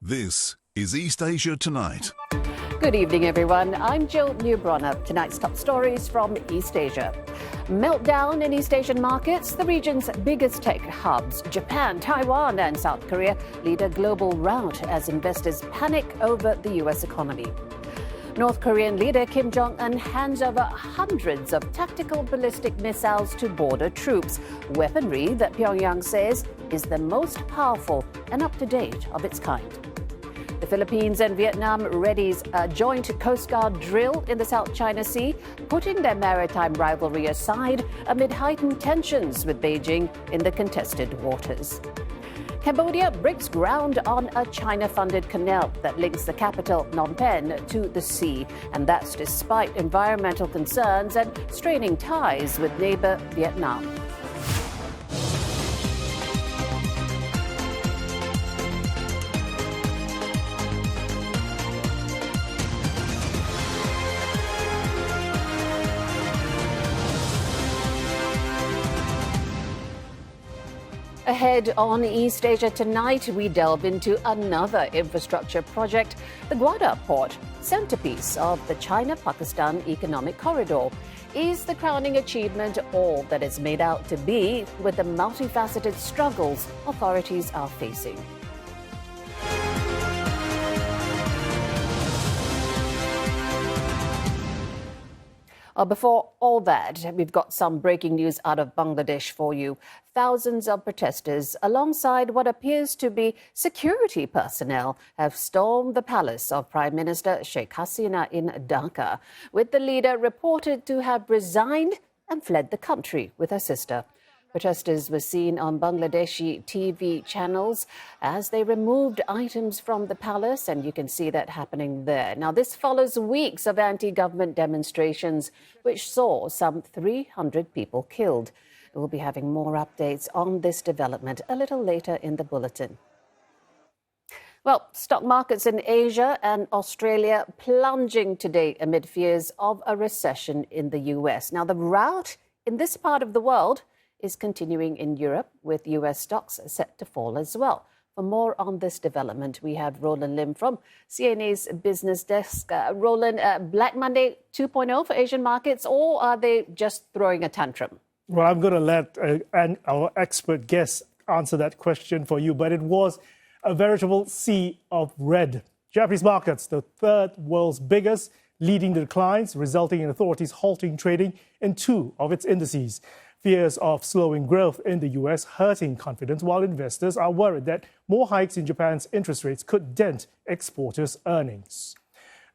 This is East Asia Tonight. Good evening, everyone. I'm Jill Newbronner. Tonight's top stories from East Asia. Meltdown in East Asian markets. The region's biggest tech hubs, Japan, Taiwan and South Korea, lead a global rout as investors panic over the U.S. economy. North Korean leader Kim Jong-un hands over hundreds of tactical ballistic missiles to border troops, weaponry that Pyongyang says is the most powerful and up-to-date of its kind. The Philippines and Vietnam readies a joint Coast Guard drill in the South China Sea, putting their maritime rivalry aside amid heightened tensions with Beijing in the contested waters. Cambodia breaks ground on a China-funded canal that links the capital, Phnom Penh, to the sea. And that's despite environmental concerns and straining ties with neighbor Vietnam. Ahead on East Asia Tonight, we delve into another infrastructure project, the Gwadar port, centerpiece of the China-Pakistan Economic Corridor. Is the crowning achievement all that it's made out to be with the multifaceted struggles authorities are facing? Before all that, we've got some breaking news out of Bangladesh for you. Thousands of protesters, alongside what appears to be security personnel, have stormed the palace of Prime Minister Sheikh Hasina in Dhaka, with the leader reported to have resigned and fled the country with her sister. Protesters were seen on Bangladeshi TV channels as they removed items from the palace, and you can see that happening there. Now, this follows weeks of anti-government demonstrations, which saw some 300 people killed. We'll be having more updates on this development a little later in the bulletin. Well, stock markets in Asia and Australia plunging today amid fears of a recession in the US. Now, the rout in this part of the world is continuing in Europe, with US stocks set to fall as well. For more on this development, we have Roland Lim from CNA's business desk. Roland, Black Monday 2.0 for Asian markets, or are they just throwing a tantrum? Well, I'm going to let our expert guest answer that question for you, but it was a veritable sea of red. Japanese markets, the third world's biggest, leading the declines, resulting in authorities halting trading in two of its indices. Fears of slowing growth in the U.S. hurting confidence, while investors are worried that more hikes in Japan's interest rates could dent exporters' earnings.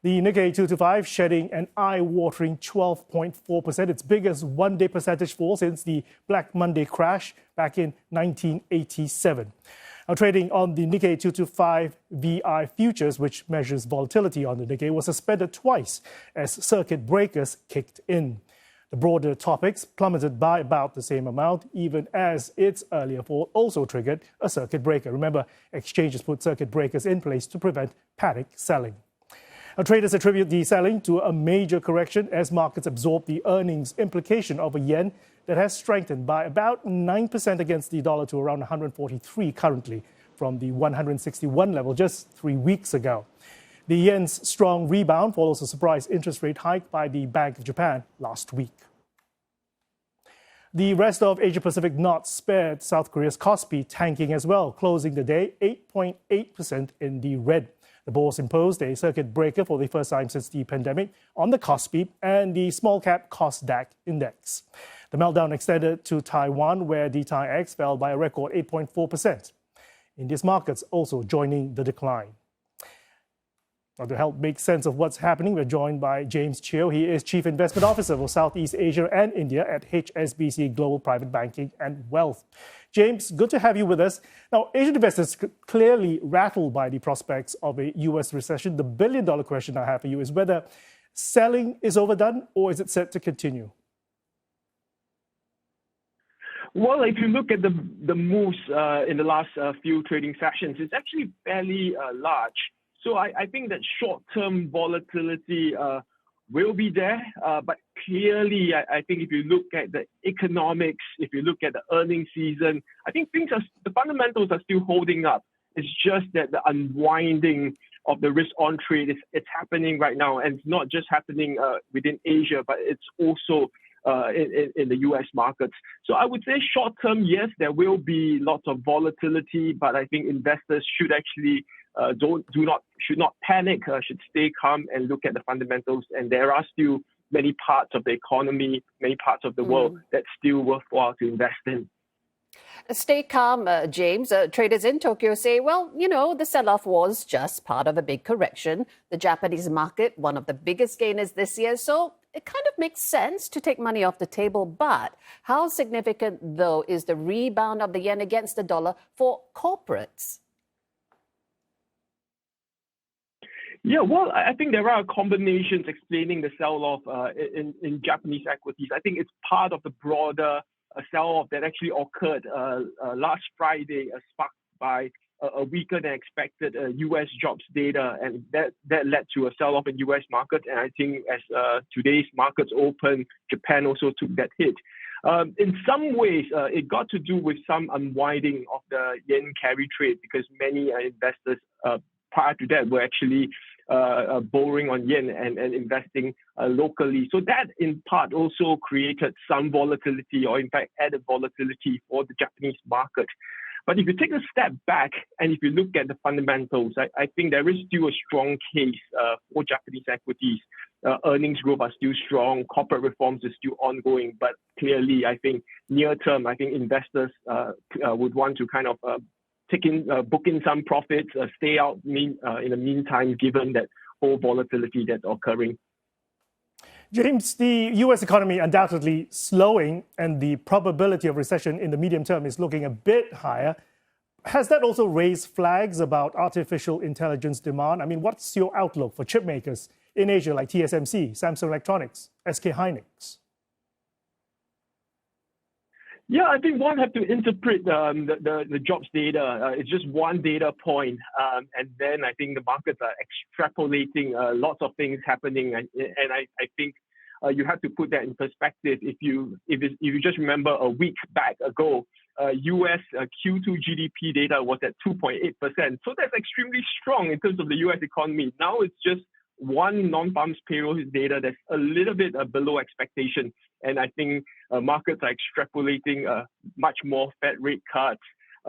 The Nikkei 225 shedding an eye-watering 12.4%, its biggest one-day percentage fall since the Black Monday crash back in 1987. Now, trading on the Nikkei 225 VI futures, which measures volatility on the Nikkei, was suspended twice as circuit breakers kicked in. The broader topics plummeted by about the same amount, even as its earlier fall also triggered a circuit breaker. Remember, exchanges put circuit breakers in place to prevent panic selling. Now, traders attribute the selling to a major correction as markets absorb the earnings implication of a yen that has strengthened by about 9% against the dollar to around 143 currently, from the 161 level just 3 weeks ago. The yen's strong rebound follows a surprise interest rate hike by the Bank of Japan last week. The rest of Asia-Pacific not spared South Korea's Kospi tanking as well, closing the day 8.8% in the red. The bourse imposed a circuit breaker for the first time since the pandemic on the Kospi and the small-cap KOSDAQ index. The meltdown extended to Taiwan, where the TAIEX fell by a record 8.4%. India's markets also joining the decline. Now, to help make sense of what's happening, we're joined by James Cheo. He is Chief Investment Officer for Southeast Asia and India at HSBC Global Private Banking and Wealth. James, good to have you with us. Now, Asian investors clearly rattled by the prospects of a U.S. recession. The billion-dollar question I have for you is whether selling is overdone or is it set to continue? Well, if you look at the moves in the last few trading sessions, it's actually fairly large. So I think that short-term volatility will be there, but clearly I think if you look at the economics, if you look at the earnings season, I think the fundamentals are still holding up. It's just that the unwinding of the risk-on trade it's happening right now, and it's not just happening within Asia, but it's also in the U.S. markets. So I would say short-term, yes, there will be lots of volatility, but I think investors should actually should not panic, should stay calm and look at the fundamentals. And there are still many parts of the economy, many parts of the world that's still worthwhile to invest in. Stay calm, James. Traders in Tokyo say, well, the sell-off was just part of a big correction. The Japanese market, one of the biggest gainers this year, so it kind of makes sense to take money off the table. But how significant, though, is the rebound of the yen against the dollar for corporates? Yeah, well, I think there are combinations explaining the sell-off in Japanese equities. I think it's part of the broader sell-off that actually occurred last Friday, sparked by a weaker than expected U.S. jobs data, and that led to a sell-off in U.S. markets. And I think as today's markets open, Japan also took that hit. In some ways, it got to do with some unwinding of the yen carry trade, because many investors prior to that were actually borrowing on yen and investing locally. So that in part also created some volatility, or in fact added volatility for the Japanese market. But if you take a step back and if you look at the fundamentals, I think there is still a strong case for Japanese equities. Earnings growth are still strong, corporate reforms is still ongoing, but clearly I think near term, I think investors would want to kind of book in some profits, stay out in the meantime, given that whole volatility that's occurring. James, the U.S. economy undoubtedly slowing, and the probability of recession in the medium term is looking a bit higher. Has that also raised flags about artificial intelligence demand? I mean, what's your outlook for chip makers in Asia like TSMC, Samsung Electronics, SK Hynix? Yeah, I think one have to interpret the jobs data. It's just one data point, and then I think the markets are extrapolating lots of things happening, and I think you have to put that in perspective. If you just remember a week back ago, U.S. Q2 GDP data was at 2.8%, so that's extremely strong in terms of the U.S. economy. Now it's just one non-farm payroll data that's a little bit below expectation. And I think markets are extrapolating much more Fed rate cuts,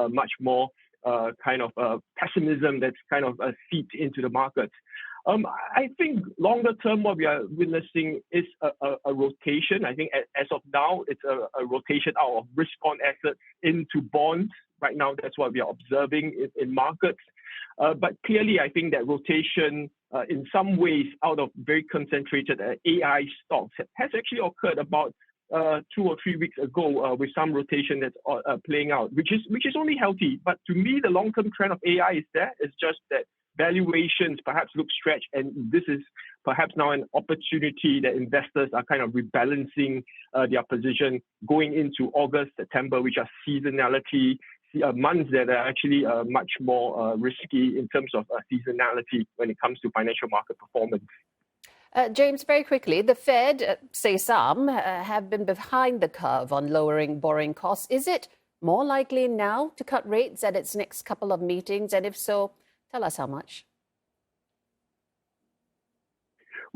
much more kind of pessimism that's kind of seeped into the markets. I think longer term, what we are witnessing is a rotation. I think as of now, it's a rotation out of risk-on assets into bonds. Right now, that's what we are observing in markets. But clearly, I think that rotation in some ways out of very concentrated AI stocks has actually occurred about 2 or 3 weeks ago with some rotation that's playing out, which is only healthy. But to me, the long-term trend of AI is there. It's just that valuations perhaps look stretched, and this is perhaps now an opportunity that investors are kind of rebalancing their position going into August, September, which are seasonality months that are actually much more risky in terms of seasonality when it comes to financial market performance. James, very quickly, the Fed, say some, have been behind the curve on lowering borrowing costs. Is it more likely now to cut rates at its next couple of meetings? And if so, tell us how much.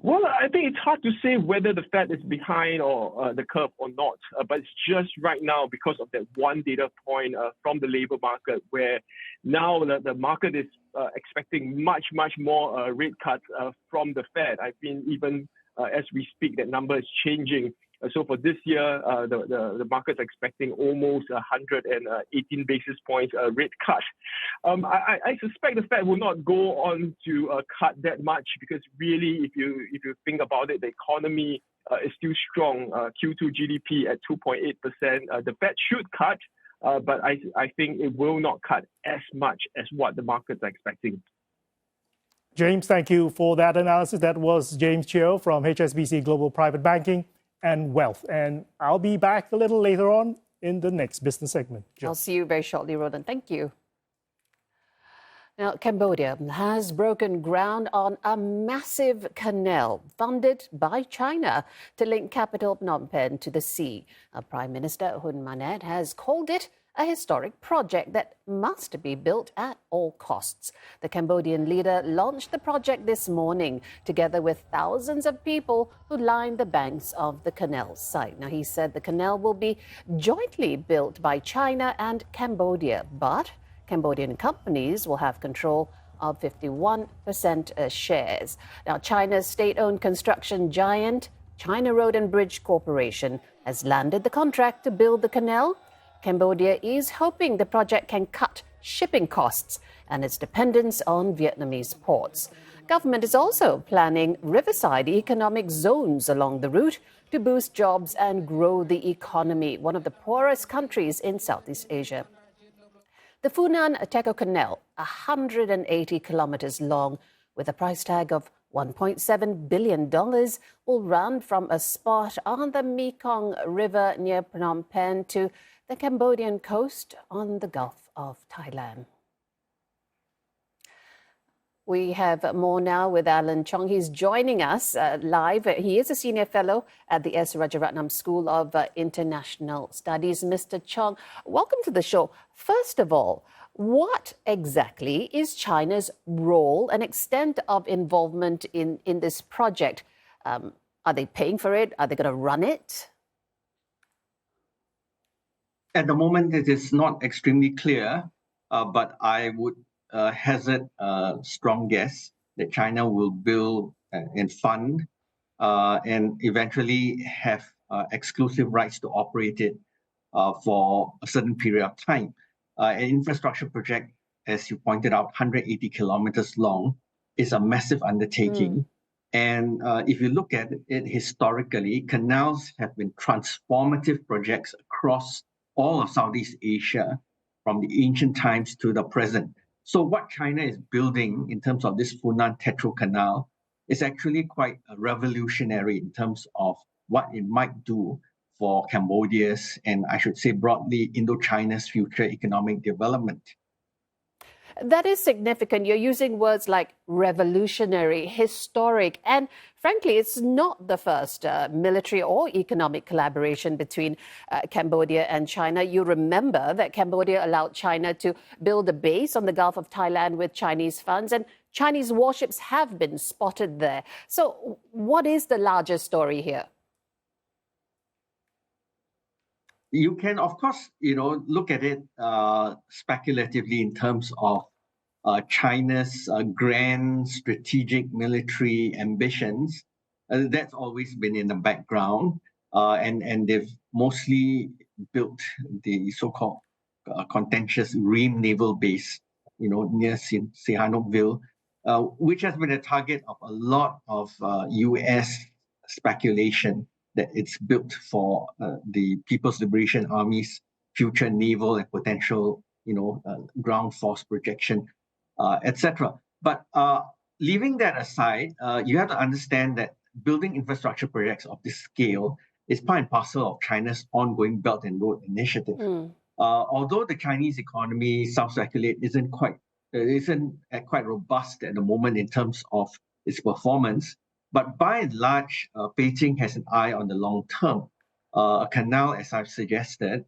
Well, I think it's hard to say whether the Fed is behind or the curve or not. But it's just right now because of that one data point from the labor market, where now the market is expecting much more rate cuts from the Fed. I think even as we speak, that number is changing. So for this year, the market's expecting almost 118 basis points rate cut. I suspect the Fed will not go on to cut that much, because really, if you think about it, the economy is still strong. Q2 GDP at 2.8%. The Fed should cut, but I think it will not cut as much as what the markets are expecting. James, thank you for that analysis. That was James Cheo from HSBC Global Private Banking and Wealth. And I'll be back a little later on in the next business segment. I'll see you very shortly, Roland. Thank you. Now, Cambodia has broken ground on a massive canal funded by China to link capital Phnom Penh to the sea. Prime Minister Hun Manet has called it a historic project that must be built at all costs. The Cambodian leader launched the project this morning, together with thousands of people who lined the banks of the canal site. Now, he said the canal will be jointly built by China and Cambodia, but Cambodian companies will have control of 51% shares. Now, China's state-owned construction giant, China Road and Bridge Corporation, has landed the contract to build the canal. Cambodia is hoping the project can cut shipping costs and its dependence on Vietnamese ports. Government is also planning riverside economic zones along the route to boost jobs and grow the economy, one of the poorest countries in Southeast Asia. The Funan-Teco Canal, 180 kilometers long, with a price tag of $1.7 billion, will run from a spot on the Mekong River near Phnom Penh to the Cambodian coast on the Gulf of Thailand. We have more now with Alan Chong. He's joining us live. He is a senior fellow at the S. Rajaratnam School of International Studies. Mr. Chong, welcome to the show. First of all, what exactly is China's role and extent of involvement in this project? Are they paying for it? Are they going to run it? At the moment, it is not extremely clear, but I would hazard a strong guess that China will build and fund and eventually have exclusive rights to operate it for a certain period of time. An infrastructure project, as you pointed out, 180 kilometers long, is a massive undertaking. And if you look at it historically, canals have been transformative projects across all of Southeast Asia, from the ancient times to the present. So what China is building in terms of this Funan-Teco Canal is actually quite revolutionary in terms of what it might do for Cambodia's, and I should say broadly, Indochina's future economic development. That is significant. You're using words like revolutionary, historic, and frankly, it's not the first military or economic collaboration between Cambodia and China. You remember that Cambodia allowed China to build a base on the Gulf of Thailand with Chinese funds, and Chinese warships have been spotted there. So what is the larger story here? You can, of course, look at it speculatively in terms of China's grand strategic military ambitions. That's always been in the background, and they've mostly built the so-called contentious Ream naval base, near Sihanoukville, which has been a target of a lot of U.S. speculation that it's built for the People's Liberation Army's future naval and potential, ground force projection, etc. But leaving that aside, you have to understand that building infrastructure projects of this scale is part and parcel of China's ongoing Belt and Road Initiative. Although the Chinese economy, some speculate, isn't quite robust at the moment in terms of its performance, but by and large, Beijing has an eye on the long term. A canal, as I've suggested,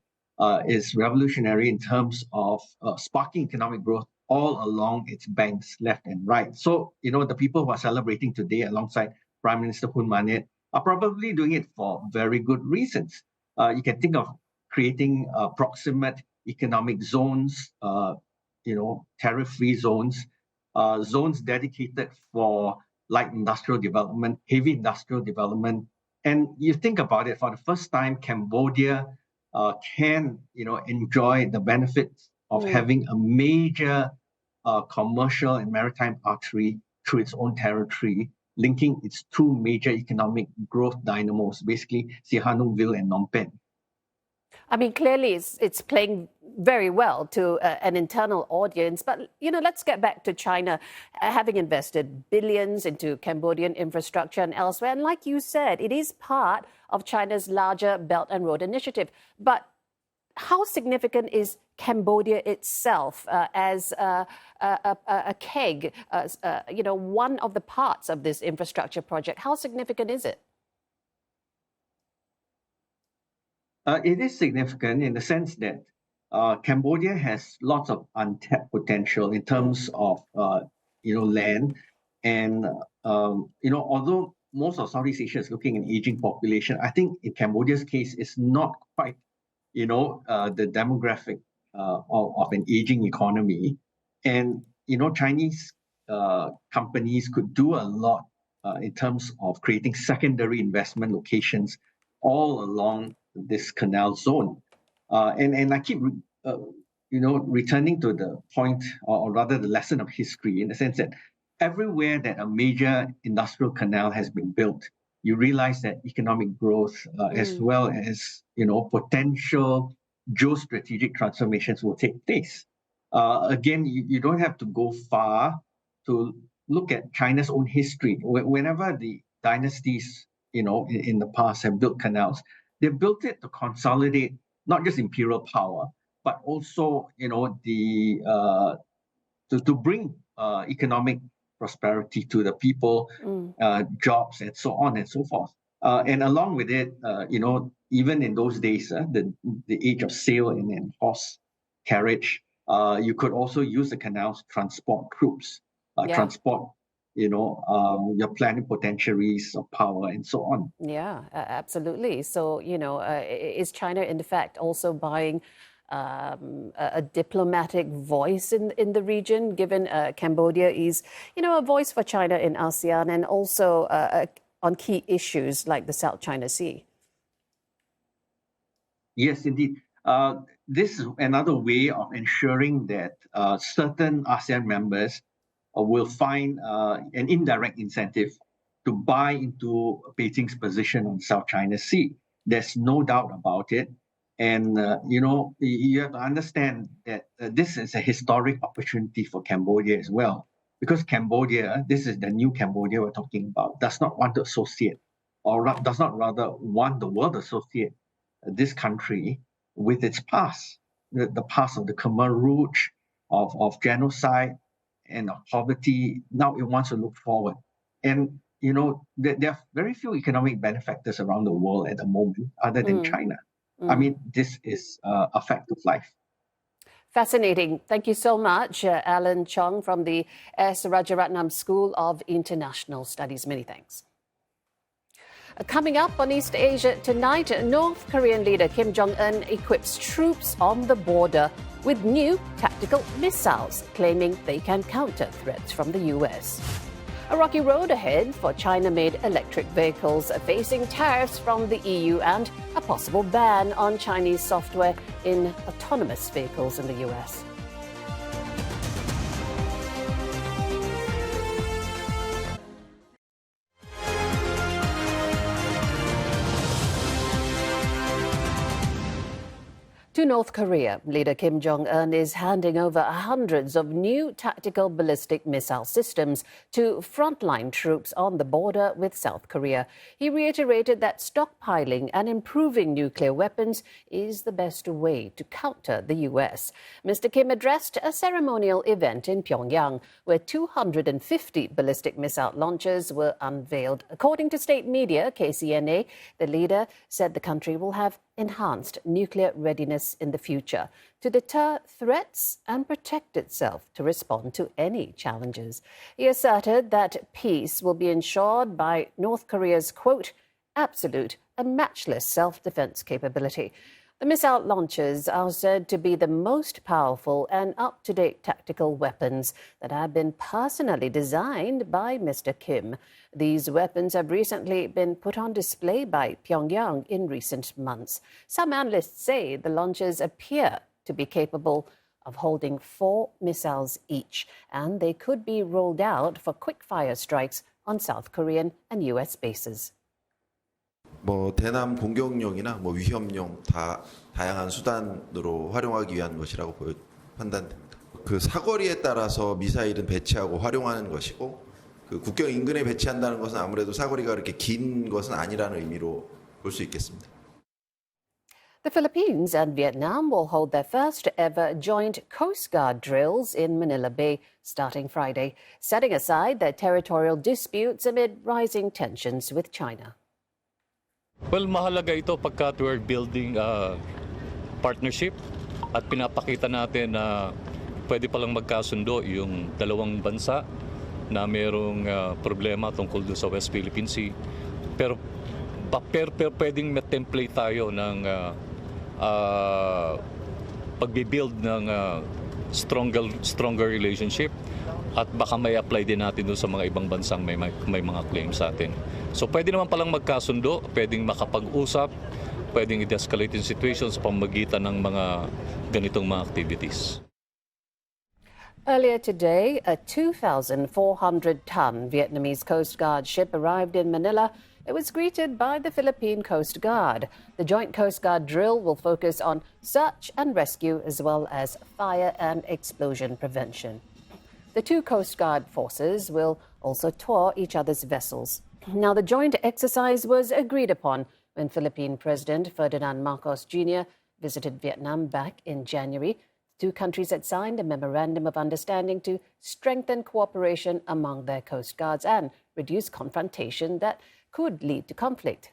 is revolutionary in terms of sparking economic growth all along its banks, left and right. So, the people who are celebrating today alongside Prime Minister Hun Manet are probably doing it for very good reasons. You can think of creating proximate economic zones, tariff-free zones, zones dedicated for light industrial development, heavy industrial development. And you think about it, for the first time, Cambodia can, enjoy the benefits of having a major commercial and maritime artery through its own territory, linking its two major economic growth dynamos, basically Sihanoukville and Phnom Penh. I mean, clearly it's playing very well to an internal audience. But, let's get back to China, having invested billions into Cambodian infrastructure and elsewhere. And like you said, it is part of China's larger Belt and Road Initiative. But how significant is Cambodia itself as a keg, one of the parts of this infrastructure project? How significant is it? It is significant in the sense that Cambodia has lots of untapped potential in terms of land, and although most of Southeast Asia is looking at an aging population, I think in Cambodia's case, it's not quite the demographic of an aging economy, and Chinese companies could do a lot in terms of creating secondary investment locations all along this canal zone. And I keep returning to the point, or rather the lesson of history, in the sense that everywhere that a major industrial canal has been built, you realize that economic growth, as well as potential geostrategic transformations, will take place. Again, you don't have to go far to look at China's own history. Whenever the dynasties, in the past have built canals, they built it to consolidate not just imperial power, but also, to bring economic prosperity to the people, jobs, and so on and so forth. And along with it, even in those days, the age of sail and horse carriage, you could also use the canals to transport troops, transport, your plenipotentiaries of power, and so on. Yeah, absolutely. So, is China, in fact, also buying a diplomatic voice in the region, given Cambodia is, a voice for China in ASEAN, and also on key issues like the South China Sea? Yes, indeed. This is another way of ensuring that certain ASEAN members will find an indirect incentive to buy into Beijing's position on South China Sea. There's no doubt about it. And, you have to understand that this is a historic opportunity for Cambodia as well, because Cambodia, this is the new Cambodia we're talking about, does not want to associate, or does not rather want the world to associate this country with its past, the past of the Khmer Rouge, of genocide and of poverty. Now it wants to look forward. And, there are very few economic benefactors around the world at the moment other than China. I mean, this is a fact of life. Fascinating. Thank you so much, Alan Chong from the S. Rajaratnam School of International Studies. Many thanks. Coming up on East Asia tonight, North Korean leader Kim Jong-un equips troops on the border with new tactical missiles, claiming they can counter threats from the U.S. A rocky road ahead for China-made electric vehicles facing tariffs from the EU and a possible ban on Chinese software in autonomous vehicles in the U.S. To North Korea, leader Kim Jong-un is handing over hundreds of new tactical ballistic missile systems to frontline troops on the border with South Korea. He reiterated that stockpiling and improving nuclear weapons is the best way to counter the U.S. Mr. Kim addressed a ceremonial event in Pyongyang where 250 ballistic missile launchers were unveiled. According to state media, KCNA, the leader said the country will have enhanced nuclear readiness in the future to deter threats and protect itself to respond to any challenges. He asserted that peace will be ensured by North Korea's, quote, absolute and matchless self-defense capability. The missile launchers are said to be the most powerful and up-to-date tactical weapons that have been personally designed by Mr. Kim. These weapons have recently been put on display by Pyongyang in recent months. Some analysts say the launchers appear to be capable of holding 4 missiles each, and they could be rolled out for quick-fire strikes on South Korean and U.S. bases. 대남 공격용이나 위협용 다 다양한 수단으로 활용하기 위한 것이라고 판단됩니다. 그 사거리에 따라서 미사일은 배치하고 활용하는 것이고 그 국경 인근에 배치한다는 것은 아무래도 사거리가 그렇게 긴 것은 아니라는 의미로 볼 수 있겠습니다. The Philippines and Vietnam will hold their first ever joint Coast Guard drills in Manila Bay starting Friday, setting aside their territorial disputes amid rising tensions with China. Well, mahalaga ito pagka we're building a partnership at pinapakita natin na pwede palang magkasundo yung dalawang bansa na mayroong problema tungkol doon sa West Philippine Sea. Pero pwedeng template tayo ng pagbibuild ng stronger relationship at baka may apply din natin doon sa mga ibang bansang may mga claims sa atin. So pwede naman palang magkasundo, pwedeng makapag-usap, pwedeng i-de-escalate yung situations sa pamamagitan ng mga ganitong mga activities. Earlier today, a 2,400-ton Vietnamese Coast Guard ship arrived in Manila. It was greeted by the Philippine Coast Guard. The Joint Coast Guard drill will focus on search and rescue as well as fire and explosion prevention. The two Coast Guard forces will also tour each other's vessels. Now, the joint exercise was agreed upon when Philippine President Ferdinand Marcos Jr. visited Vietnam back in January. Two countries had signed a memorandum of understanding to strengthen cooperation among their coast guards and reduce confrontation that could lead to conflict.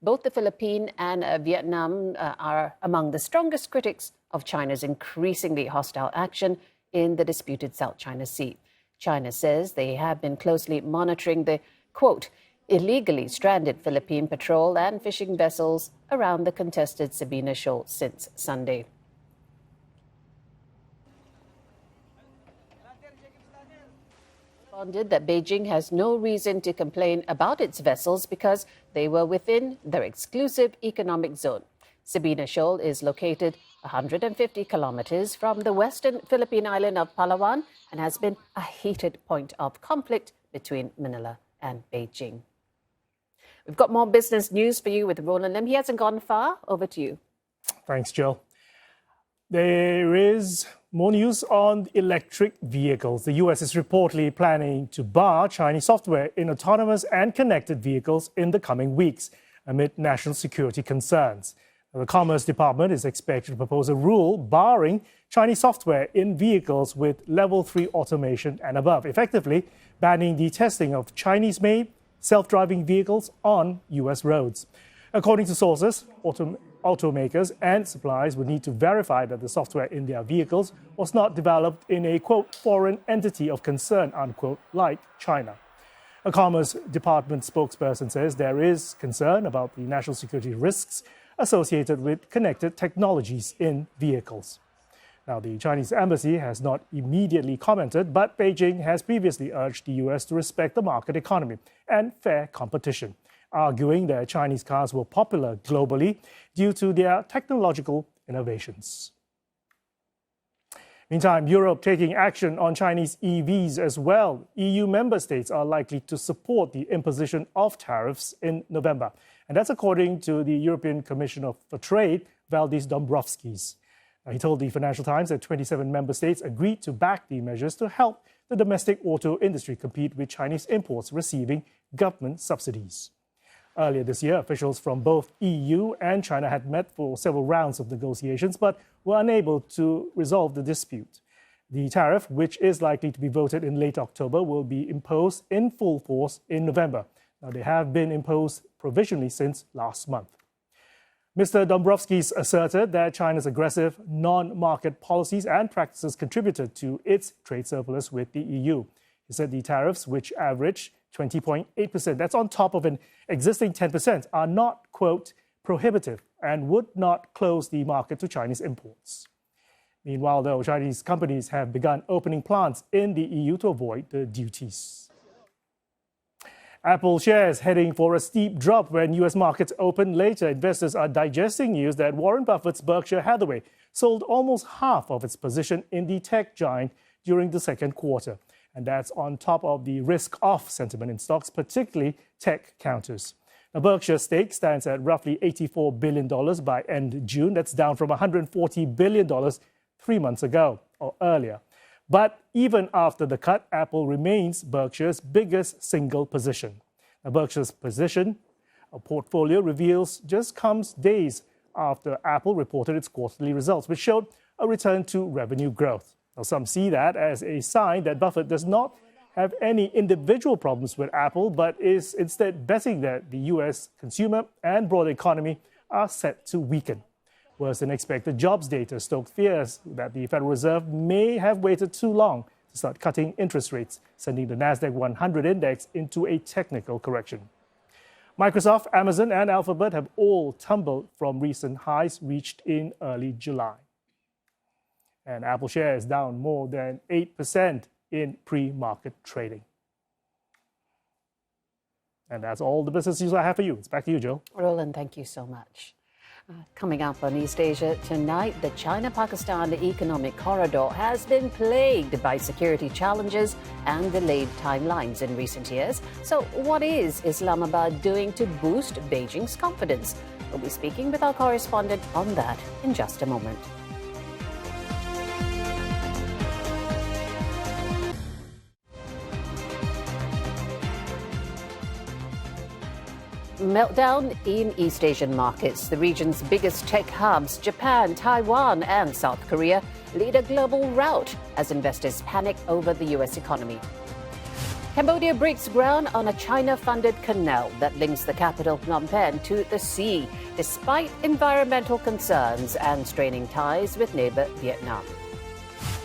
Both the Philippines and Vietnam are among the strongest critics of China's increasingly hostile action in the disputed South China Sea. China says they have been closely monitoring the, quote, illegally stranded Philippine patrol and fishing vessels around the contested Sabina Shoal since Sunday. Responded that Beijing has no reason to complain about its vessels because they were within their exclusive economic zone. Sabina Shoal is located 150 kilometers from the western Philippine island of Palawan and has been a heated point of conflict between Manila and Beijing. We've got more business news for you with Roland Lim. He hasn't gone far. Over to you. Thanks, Jill. There is more news on electric vehicles. The US is reportedly planning to bar Chinese software in autonomous and connected vehicles in the coming weeks amid national security concerns. The Commerce Department is expected to propose a rule barring Chinese software in vehicles with Level 3 automation and above, effectively banning the testing of Chinese-made self-driving vehicles on US roads. According to sources, automakers and suppliers would need to verify that the software in their vehicles was not developed in a, quote, foreign entity of concern, unquote, like China. A Commerce Department spokesperson says there is concern about the national security risks associated with connected technologies in vehicles. Now, the Chinese embassy has not immediately commented, but Beijing has previously urged the US to respect the market economy and fair competition, arguing that Chinese cars were popular globally due to their technological innovations. Meantime, Europe taking action on Chinese EVs as well. EU member states are likely to support the imposition of tariffs in November. And that's according to the European Commissioner for Trade, Valdis Dombrovskis. Now, he told the Financial Times that 27 member states agreed to back the measures to help the domestic auto industry compete with Chinese imports receiving government subsidies. Earlier this year, officials from both EU and China had met for several rounds of negotiations, but were unable to resolve the dispute. The tariff, which is likely to be voted in late October, will be imposed in full force in November. Now, they have been imposed provisionally since last month. Mr. Dombrovskis asserted that China's aggressive non-market policies and practices contributed to its trade surplus with the EU. He said the tariffs, which average 20.8%, that's on top of an existing 10%, are not, quote, prohibitive and would not close the market to Chinese imports. Meanwhile, though, Chinese companies have begun opening plants in the EU to avoid the duties. Apple shares heading for a steep drop when U.S. markets open later. Investors are digesting news that Warren Buffett's Berkshire Hathaway sold almost half of its position in the tech giant during the second quarter. And that's on top of the risk-off sentiment in stocks, particularly tech counters. Now, Berkshire's stake stands at roughly $84 billion by end June. That's down from $140 billion 3 months ago or earlier. But even after the cut, Apple remains Berkshire's biggest single position. Now, Berkshire's position, a portfolio reveals, just comes days after Apple reported its quarterly results, which showed a return to revenue growth. Now, some see that as a sign that Buffett does not have any individual problems with Apple, but is instead betting that the U.S. consumer and broader economy are set to weaken. Worse than expected jobs data stoked fears that the Federal Reserve may have waited too long to start cutting interest rates, sending the Nasdaq 100 index into a technical correction. Microsoft, Amazon and Alphabet have all tumbled from recent highs reached in early July. And Apple shares down more than 8% in pre-market trading. And that's all the business news I have for you. It's back to you, Joe. Roland, thank you so much. Coming up on East Asia tonight, the China-Pakistan economic corridor has been plagued by security challenges and delayed timelines in recent years. So what is Islamabad doing to boost Beijing's confidence? We'll be speaking with our correspondent on that in just a moment. Meltdown in East Asian markets. The region's biggest tech hubs, Japan, Taiwan and South Korea, lead a global rout as investors panic over the U.S. economy. Cambodia breaks ground on a China-funded canal that links the capital Phnom Penh to the sea, despite environmental concerns and straining ties with neighbor Vietnam.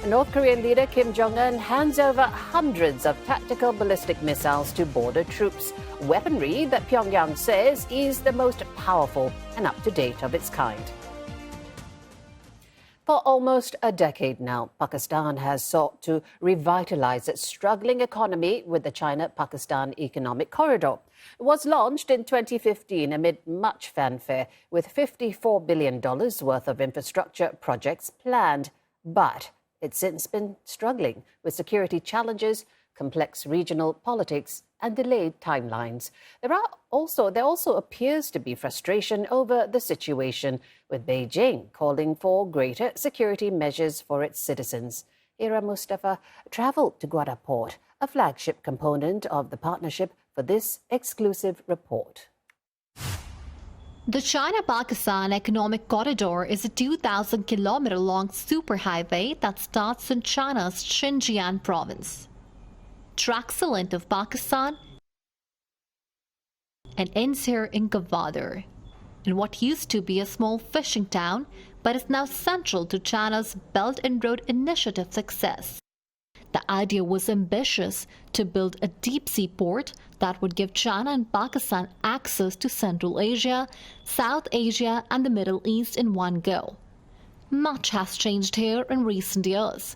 North Korean leader Kim Jong-un hands over hundreds of tactical ballistic missiles to border troops, weaponry that Pyongyang says is the most powerful and up-to-date of its kind. For almost a decade now, Pakistan has sought to revitalize its struggling economy with the China-Pakistan economic corridor. It was launched in 2015 amid much fanfare, with $54 billion worth of infrastructure projects planned. But it's since been struggling with security challenges, complex regional politics, and delayed timelines. There also appears to be frustration over the situation, with Beijing calling for greater security measures for its citizens. Ira Mustafa travelled to Gwadar port, a flagship component of the partnership, for this exclusive report. The China-Pakistan Economic Corridor is a 2,000-kilometer-long superhighway that starts in China's Xinjiang province, tracks the length of Pakistan, and ends here in Gwadar, in what used to be a small fishing town, but is now central to China's Belt and Road Initiative success. The idea was ambitious, to build a deep-sea port that would give China and Pakistan access to Central Asia, South Asia and the Middle East in one go. Much has changed here in recent years.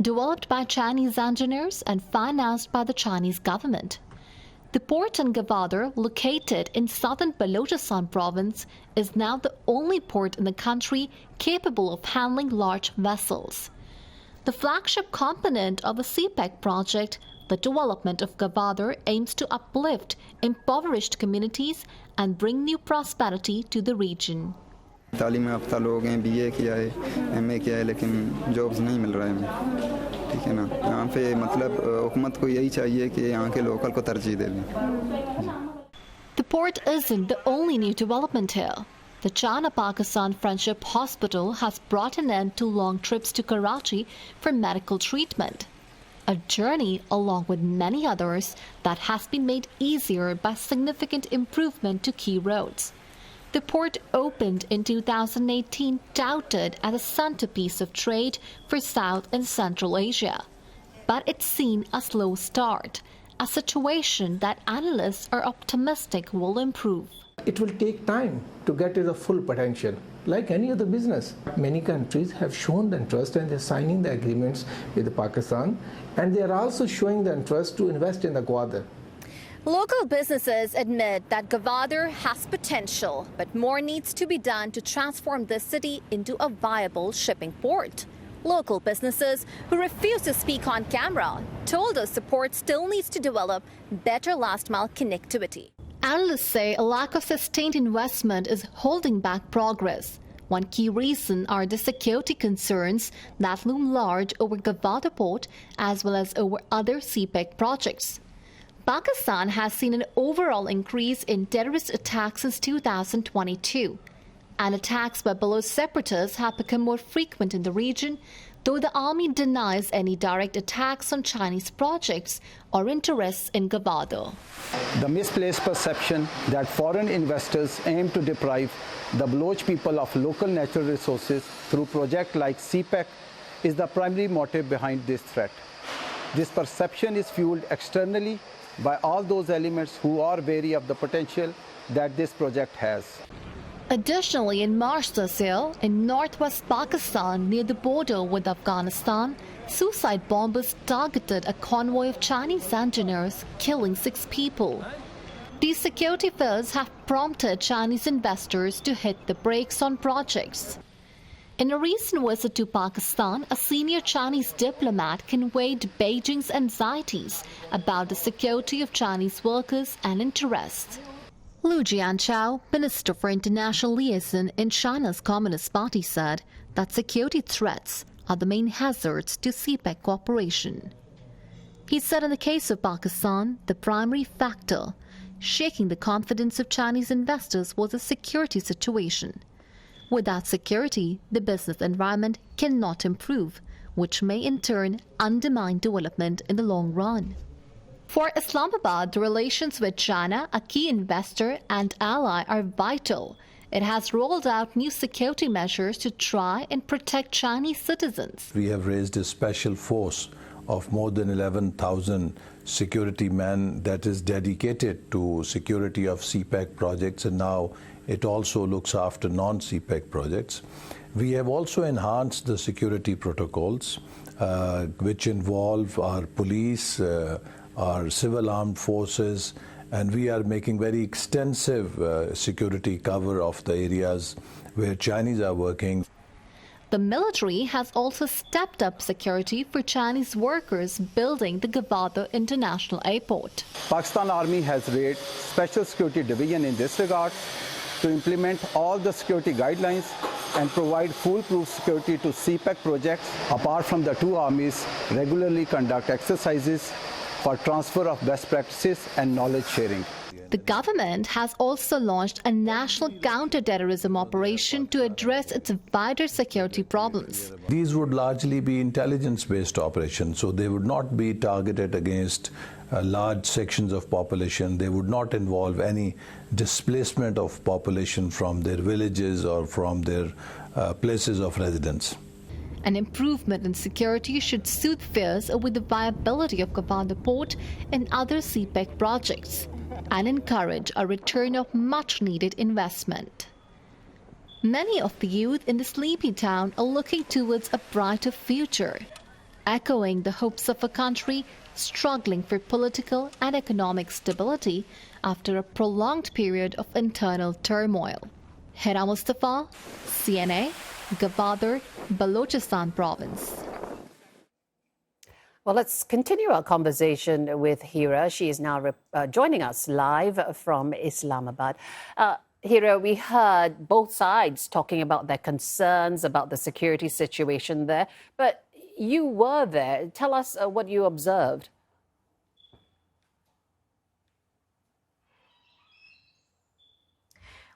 Developed by Chinese engineers and financed by the Chinese government. The port in Gwadar, located in southern Balochistan province, is now the only port in the country capable of handling large vessels. The flagship component of the CPEC project, the development of Gwadar, aims to uplift impoverished communities and bring new prosperity to the region. तालीम याफ्ता लोग हैं BA किया है MA किया है लेकिन jobs नहीं मिल रहा है हमें ठीक है ना यहाँ पे मतलब हुकूमत को यही चाहिए कि यहाँ के लोकल को तरजीह दे दें. The port isn't the only new development here. The China-Pakistan Friendship Hospital has brought an end to long trips to Karachi for medical treatment. A journey, along with many others, that has been made easier by significant improvement to key roads. The port opened in 2018, touted as a centerpiece of trade for South and Central Asia. But it's seen a slow start, a situation that analysts are optimistic will improve. It will take time to get to the full potential. Like any other business, many countries have shown the interest and they're signing the agreements with Pakistan, and they are also showing the interest to invest in the Gwadar. Local businesses admit that Gwadar has potential, but more needs to be done to transform this city into a viable shipping port. Local businesses who refuse to speak on camera told us the port still needs to develop better last-mile connectivity. Analysts say a lack of sustained investment is holding back progress. One key reason are the security concerns that loom large over Gwadar port as well as over other CPEC projects. Pakistan has seen an overall increase in terrorist attacks since 2022, and attacks by Baloch separatists have become more frequent in the region, though the army denies any direct attacks on Chinese projects or interests in Gwadar. The misplaced perception that foreign investors aim to deprive the Baloch people of local natural resources through projects like CPEC is the primary motive behind this threat. This perception is fueled externally by all those elements who are wary of the potential that this project has. Additionally, in March this year, in northwest Pakistan near the border with Afghanistan, suicide bombers targeted a convoy of Chinese engineers, killing 6 people. These security fears have prompted Chinese investors to hit the brakes on projects. In a recent visit to Pakistan, a senior Chinese diplomat conveyed Beijing's anxieties about the security of Chinese workers and interests. Lu Jianchao, Minister for International Liaison in China's Communist Party, said that security threats are the main hazards to CPEC cooperation. He said in the case of Pakistan, the primary factor shaking the confidence of Chinese investors was the security situation. Without security, the business environment cannot improve, which may in turn undermine development in the long run. For Islamabad, the relations with China, a key investor and ally, are vital. It has rolled out new security measures to try and protect Chinese citizens. We have raised a special force of more than 11,000 security men that is dedicated to security of CPEC projects, and now it also looks after non-CPEC projects. We have also enhanced the security protocols, which involve our police, our civil armed forces, and we are making very extensive security cover of the areas where Chinese are working. The military has also stepped up security for Chinese workers building the Gwadar International Airport. Pakistan Army has raised Special Security Division in this regard to implement all the security guidelines and provide foolproof security to CPEC projects. Apart from the two armies regularly conduct exercises for transfer of best practices and knowledge sharing. The government has also launched a national counter-terrorism operation to address its wider security problems. These would largely be intelligence-based operations, so they would not be targeted against large sections of population. They would not involve any displacement of population from their villages or from their places of residence. An improvement in security should soothe fears with the viability of Gwadar Port and other CPEC projects and encourage a return of much-needed investment. Many of the youth in the sleepy town are looking towards a brighter future, echoing the hopes of a country struggling for political and economic stability after a prolonged period of internal turmoil. Hira Mustafa, CNA, Gwadar, Balochistan Province. Well, let's continue our conversation with Hira. She is now joining us live from Islamabad. Hira, we heard both sides talking about their concerns about the security situation there, but you were there. Tell us what you observed.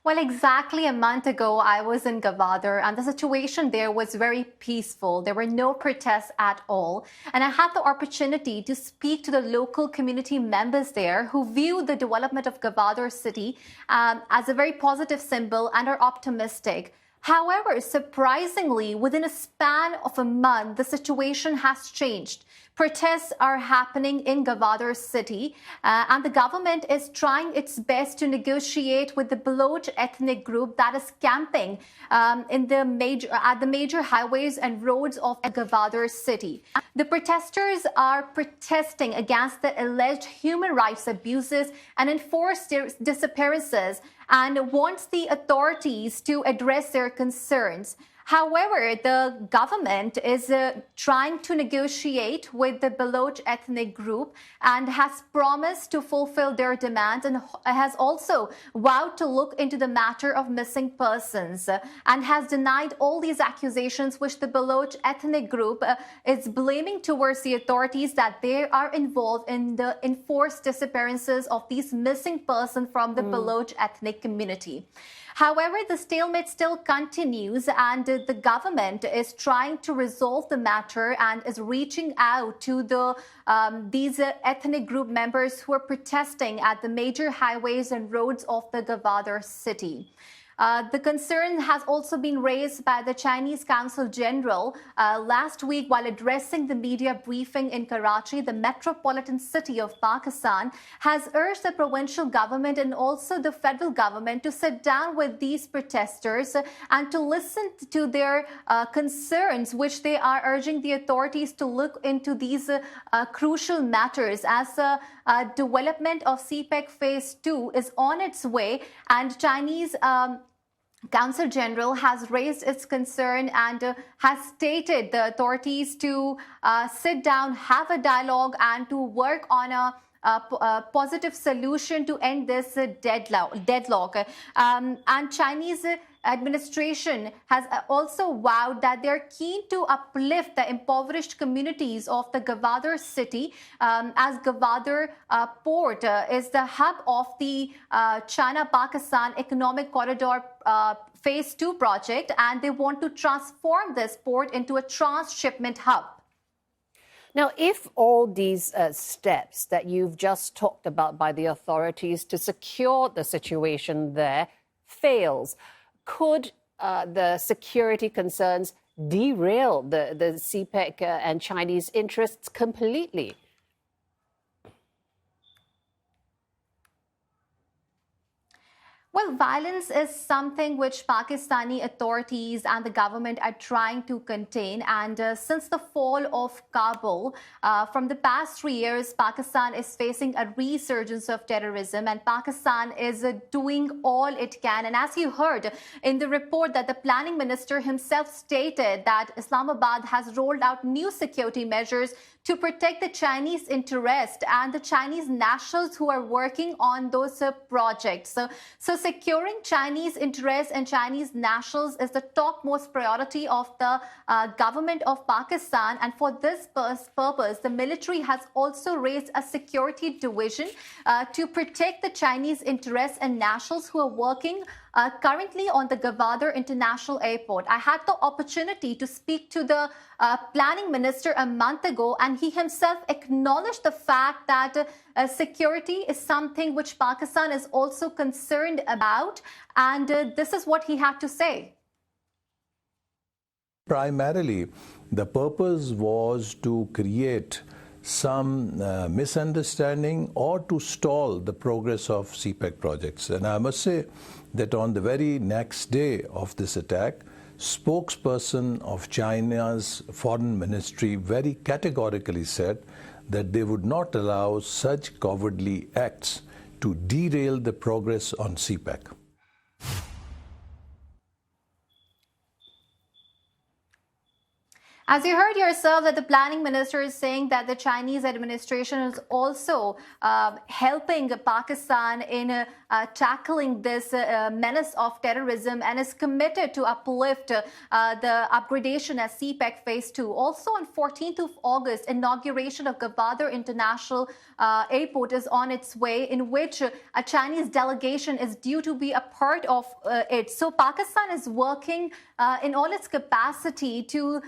Well, exactly a month ago, I was in Gwadar, and the situation there was very peaceful. There were no protests at all. And I had the opportunity to speak to the local community members there who view the development of Gwadar city as a very positive symbol and are optimistic. However, surprisingly, within a span of a month, the situation has changed. Protests are happening in Gwadar city, and the government is trying its best to negotiate with the Baloch ethnic group that is camping at the major highways and roads of Gwadar city. The protesters are protesting against the alleged human rights abuses and enforced disappearances, and wants the authorities to address their concerns. However, the government is trying to negotiate with the Baloch ethnic group and has promised to fulfill their demands, and has also vowed to look into the matter of missing persons, and has denied all these accusations which the Baloch ethnic group is blaming towards the authorities that they are involved in the enforced disappearances of these missing persons from the Baloch ethnic community. However, the stalemate still continues, and the government is trying to resolve the matter and is reaching out to these ethnic group members who are protesting at the major highways and roads of the Gwadar city. The concern has also been raised by the Chinese Consul General last week while addressing the media briefing in Karachi. The metropolitan city of Pakistan has urged the provincial government and also the federal government to sit down with these protesters and to listen to their concerns, which they are urging the authorities to look into these crucial matters as development of CPEC Phase 2 is on its way, and Chinese Consul General has raised its concern and has stated the authorities to sit down, have a dialogue, and to work on a positive solution to end this deadlock. And Chinese administration has also vowed that they're keen to uplift the impoverished communities of the Gwadar city, as Gwadar port is the hub of the China-Pakistan Economic Corridor Phase 2 project, and they want to transform this port into a transshipment hub. Now, if all these steps that you've just talked about by the authorities to secure the situation there fails, could the security concerns derail the CPEC and Chinese interests completely? Well, violence is something which Pakistani authorities and the government are trying to contain. And since the fall of Kabul, from the past 3 years, Pakistan is facing a resurgence of terrorism, and Pakistan is doing all it can. And as you heard in the report, that the planning minister himself stated that Islamabad has rolled out new security measures to protect the Chinese interest and the Chinese nationals who are working on those projects. So securing Chinese interests and Chinese nationals is the topmost priority of the government of Pakistan. And for this purpose, the military has also raised a security division to protect the Chinese interests and nationals who are working currently on the Gwadar International Airport. I had the opportunity to speak to the planning minister a month ago, and he himself acknowledged the fact that security is something which Pakistan is also concerned about, and this is what he had to say. Primarily, the purpose was to create some misunderstanding or to stall the progress of CPEC projects. And I must say that on the very next day of this attack, spokesperson of China's foreign ministry very categorically said that they would not allow such cowardly acts to derail the progress on CPEC. As you heard yourself, that the planning minister is saying that the Chinese administration is also helping Pakistan in tackling this menace of terrorism and is committed to uplift the upgradation as CPEC Phase 2. Also on 14th of August, inauguration of Gwadar International Airport is on its way, in which a Chinese delegation is due to be a part of it. So Pakistan is working in all its capacity to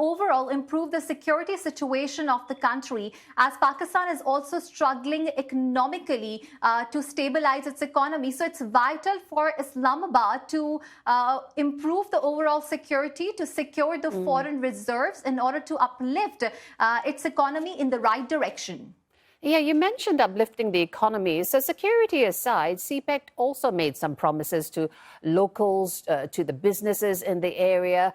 overall improve the security situation of the country, as Pakistan is also struggling economically to stabilize its economy. So it's vital for Islamabad to improve the overall security, to secure the foreign reserves in order to uplift its economy in the right direction. Yeah, you mentioned uplifting the economy. So security aside, CPEC also made some promises to locals, to the businesses in the area,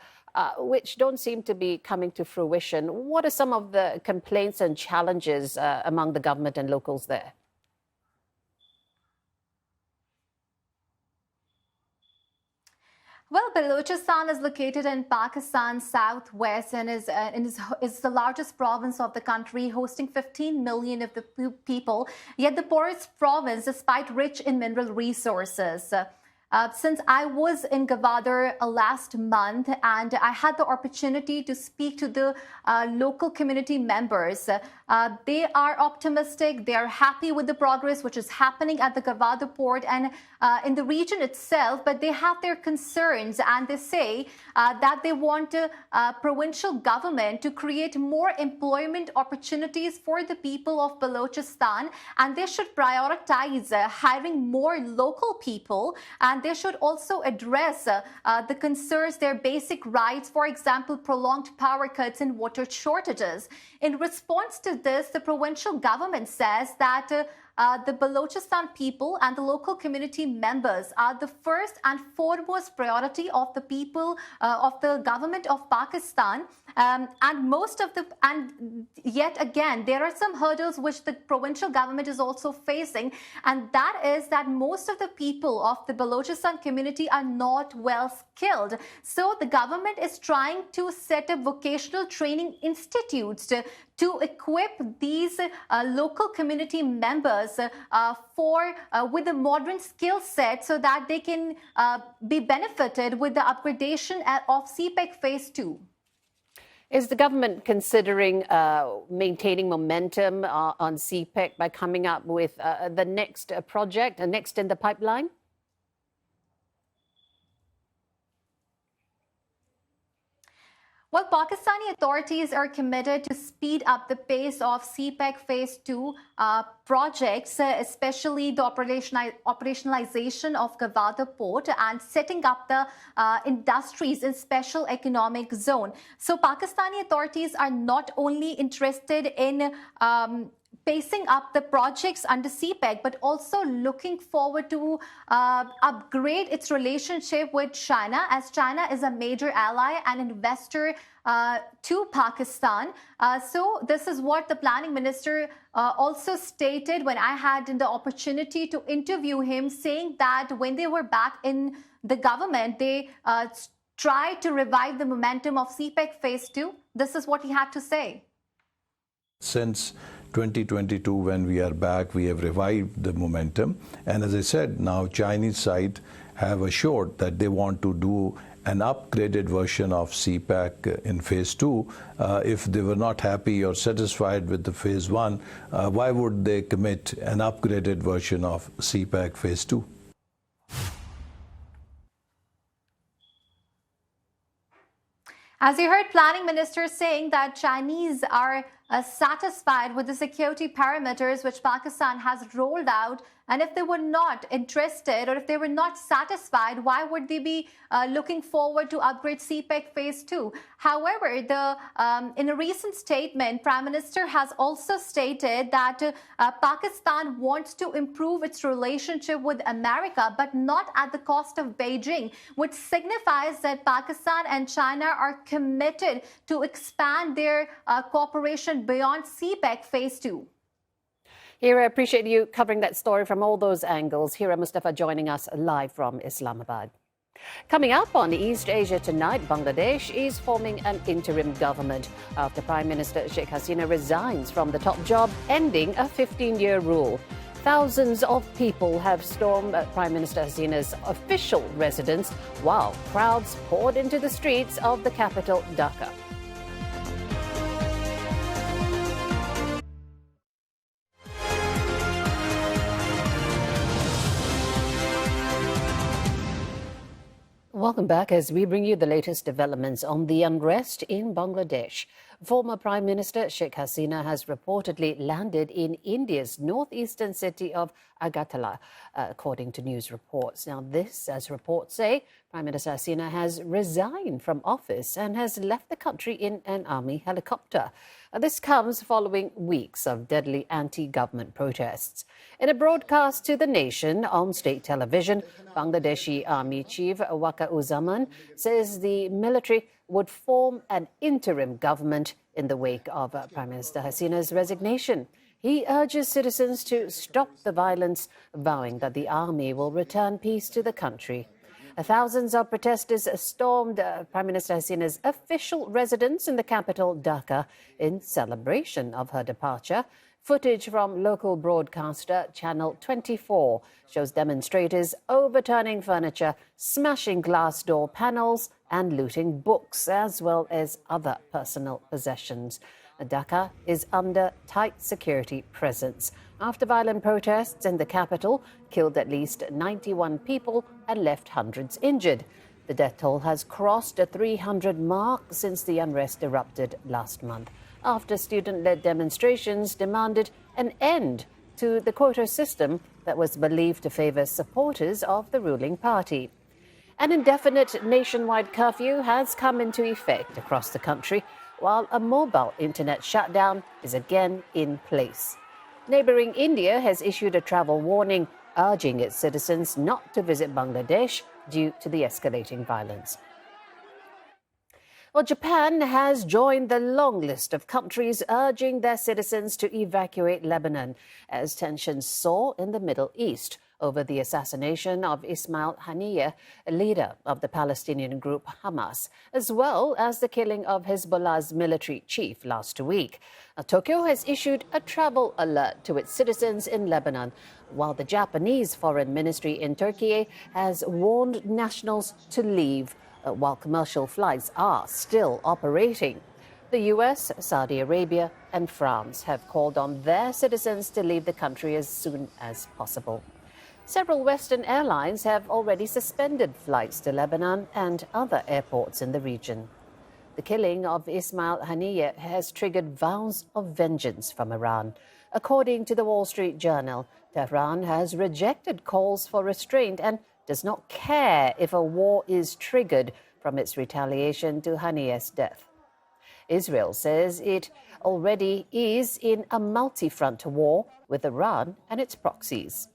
which don't seem to be coming to fruition. What are some of the complaints and challenges among the government and locals there? Well, Balochistan is located in Pakistan's southwest and is the largest province of the country, hosting 15 million of the people, yet the poorest province despite rich in mineral resources. Since I was in Gwadar last month and I had the opportunity to speak to the local community members, they are optimistic. They are happy with the progress which is happening at the Gwadar port and in the region itself, but they have their concerns and they say that they want provincial government to create more employment opportunities for the people of Balochistan, and they should prioritize hiring more local people, and they should also address the concerns, their basic rights, for example, prolonged power cuts and water shortages. In response to this, the provincial government says that the Balochistan people and the local community members are the first and foremost priority of the people of the government of Pakistan, and yet again there are some hurdles which the provincial government is also facing, and that is that most of the people of the Balochistan community are not well skilled. So the government is trying to set up vocational training institutes to equip these local community members with a modern skill set so that they can be benefited with the upgradation of CPEC Phase 2. Is the government considering maintaining momentum on CPEC by coming up with the next project, next in the pipeline? Well, Pakistani authorities are committed to speed up the pace of CPEC Phase 2 projects, especially the operationalization of Gwadar Port and setting up the industries in special economic zone. So Pakistani authorities are not only interested in pacing up the projects under CPEC, but also looking forward to upgrade its relationship with China, as China is a major ally and investor to Pakistan. So this is what the planning minister also stated when I had the opportunity to interview him, saying that when they were back in the government, they tried to revive the momentum of CPEC Phase 2. This is what he had to say. Since 2022, when we are back, we have revived the momentum. And as I said, now Chinese side have assured that they want to do an upgraded version of CPEC in Phase 2. If they were not happy or satisfied with the Phase 1, why would they commit an upgraded version of CPEC Phase 2? As you heard Planning Minister saying that Chinese are satisfied with the security parameters which Pakistan has rolled out, and if they were not interested or if they were not satisfied, why would they be looking forward to upgrade CPEC Phase 2? However, in a recent statement, Prime Minister has also stated that Pakistan wants to improve its relationship with America, but not at the cost of Beijing, which signifies that Pakistan and China are committed to expand their cooperation beyond CPEC Phase 2. Hira, I appreciate you covering that story from all those angles. Hira Mustafa joining us live from Islamabad. Coming up on East Asia Tonight, Bangladesh is forming an interim government after Prime Minister Sheikh Hasina resigns from the top job, ending a 15-year rule. Thousands of people have stormed Prime Minister Hasina's official residence, while crowds poured into the streets of the capital, Dhaka. Welcome back as we bring you the latest developments on the unrest in Bangladesh. Former Prime Minister Sheikh Hasina has reportedly landed in India's northeastern city of Agartala, according to news reports. Now, this, as reports say, Prime Minister Hasina has resigned from office and has left the country in an army helicopter. This comes following weeks of deadly anti-government protests. In a broadcast to the nation on state television, Bangladeshi Army Chief Waka Uzzaman says the military would form an interim government in the wake of Prime Minister Hasina's resignation. He urges citizens to stop the violence, vowing that the army will return peace to the country. Thousands of protesters stormed Prime Minister Hasina's official residence in the capital, Dhaka, in celebration of her departure. Footage from local broadcaster Channel 24 shows demonstrators overturning furniture, smashing glass door panels and looting books, as well as other personal possessions. Dhaka is under tight security presence after violent protests in the capital killed at least 91 people and left hundreds injured. The death toll has crossed a 300 mark since the unrest erupted last month, after student-led demonstrations demanded an end to the quota system that was believed to favor supporters of the ruling party. An indefinite nationwide curfew has come into effect across the country, while a mobile internet shutdown is again in place. Neighboring India has issued a travel warning, urging its citizens not to visit Bangladesh due to the escalating violence. Well, Japan has joined the long list of countries urging their citizens to evacuate Lebanon as tensions soar in the Middle East over the assassination of Ismail Haniyeh, a leader of the Palestinian group Hamas, as well as the killing of Hezbollah's military chief last week. Tokyo has issued a travel alert to its citizens in Lebanon, while the Japanese Foreign Ministry in Turkey has warned nationals to leave, while commercial flights are still operating. The US, Saudi Arabia and France have called on their citizens to leave the country as soon as possible. Several Western airlines have already suspended flights to Lebanon and other airports in the region. The killing of Ismail Haniyeh has triggered vows of vengeance from Iran. According to the Wall Street Journal, Tehran has rejected calls for restraint and does not care if a war is triggered from its retaliation to Haniyeh's death. Israel says it already is in a multi-front war with Iran and its proxies.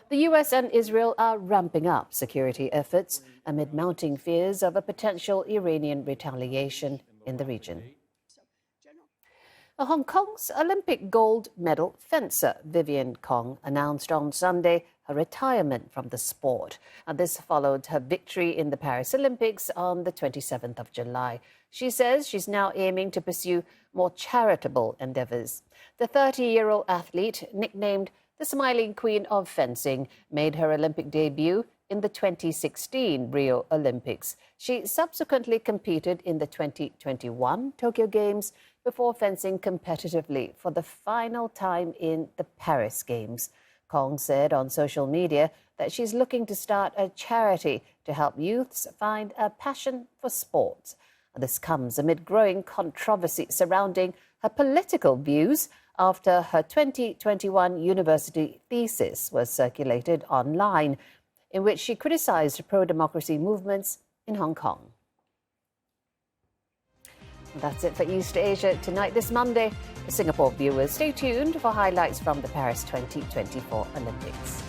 The US and Israel are ramping up security efforts amid mounting fears of a potential Iranian retaliation in the region. Hong Kong's Olympic gold medal fencer Vivienne Kong announced on Sunday her retirement from the sport. And this followed her victory in the Paris Olympics on the 27th of July. She says she's now aiming to pursue more charitable endeavors. The 30-year-old athlete, nicknamed the Smiling Queen of Fencing, made her Olympic debut in the 2016 Rio Olympics. She subsequently competed in the 2021 Tokyo Games before fencing competitively for the final time in the Paris Games. Kong said on social media that she's looking to start a charity to help youths find a passion for sports. This comes amid growing controversy surrounding her political views after her 2021 university thesis was circulated online, in which she criticized pro-democracy movements in Hong Kong. That's it for East Asia Tonight this Monday. Singapore viewers, stay tuned for highlights from the Paris 2024 Olympics.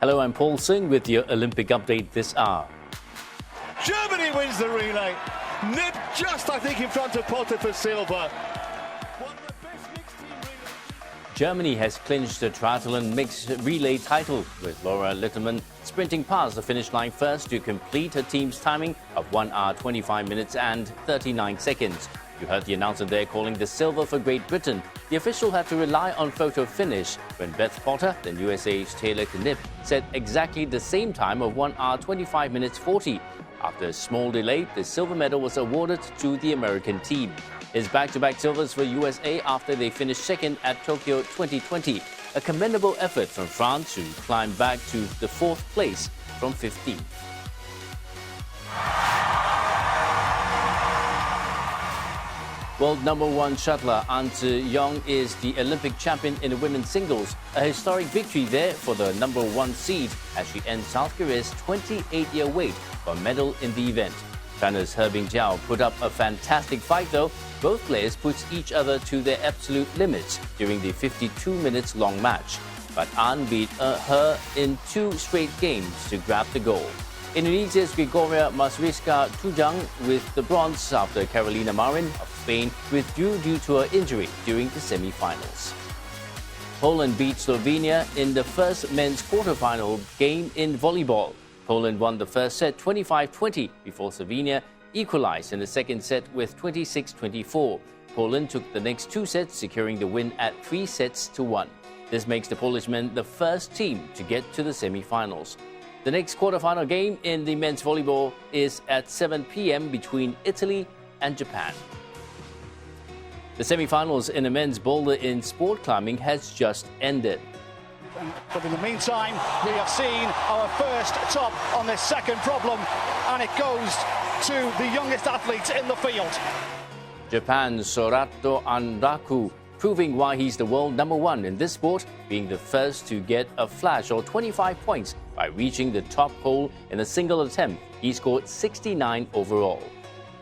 Hello, I'm Paul Singh with your Olympic update this hour. Germany wins the relay. Nipped just, I think, in front of Potter for silver. Germany has clinched the triathlon mixed relay title, with Laura Litterman sprinting past the finish line first to complete her team's timing of 1 hour 25 minutes and 39 seconds. You heard the announcer there calling the silver for Great Britain. The official had to rely on photo finish when Beth Potter, then USA's Taylor Knipp, set exactly the same time of 1 hour 25 minutes 40. After a small delay, the silver medal was awarded to the American team. It's back-to-back silvers for USA after they finished second at Tokyo 2020. A commendable effort from France, who climbed back to the 4th place from 15th. World #1 shuttler Ante Young is the Olympic champion in the women's singles. A historic victory there for the #1 seed as she ends South Korea's 28-year wait for a medal in the event. China's He Bingjiao put up a fantastic fight though. Both players put each other to their absolute limits during the 52 minutes long match. But An beat He in 2 straight games to grab the gold. Indonesia's Gregoria Masriska Tujang with the bronze after Carolina Marin of Spain withdrew due to her injury during the semi-finals. Poland beat Slovenia in the first men's quarter-final game in volleyball. Poland won the first set 25-20 before Slovenia equalized in the second set with 26-24. Poland took the next 2 sets, securing the win at 3-1. This makes the Polish men the first team to get to the semi-finals. The next quarter-final game in the men's volleyball is at 7 p.m. between Italy and Japan. The semi-finals in the men's boulder in sport climbing has just ended. But in the meantime, we have seen our first top on this second problem, and it goes to the youngest athlete in the field. Japan's Sorato Anraku, proving why he's the world #1 in this sport, being the first to get a flash or 25 points by reaching the top hole in a single attempt. He scored 69 overall.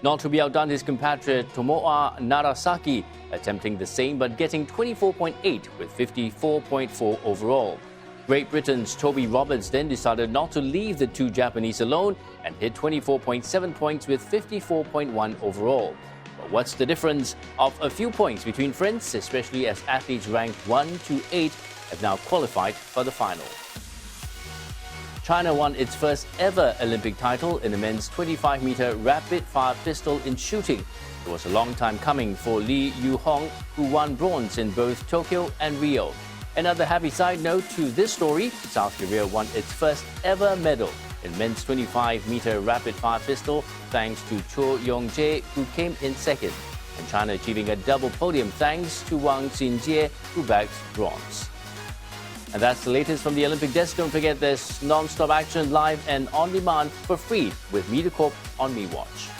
Not to be outdone his compatriot Tomoa Narasaki, attempting the same but getting 24.8 with 54.4 overall. Great Britain's Toby Roberts then decided not to leave the 2 Japanese alone and hit 24.7 points with 54.1 overall. But what's the difference of a few points between friends, especially as athletes ranked 1 to 8 have now qualified for the final. China won its first ever Olympic title in the men's 25-meter rapid-fire pistol in shooting. It was a long time coming for Lee Yu-hong, who won bronze in both Tokyo and Rio. Another happy side note to this story, South Korea won its first ever medal in men's 25-meter rapid-fire pistol thanks to Cho Yong-jae, who came in second, and China achieving a double podium thanks to Wang Xinjie, who bagged bronze. And that's the latest from the Olympic desk. Don't forget there's non-stop action live and on demand for free with MediaCorp on MeWatch.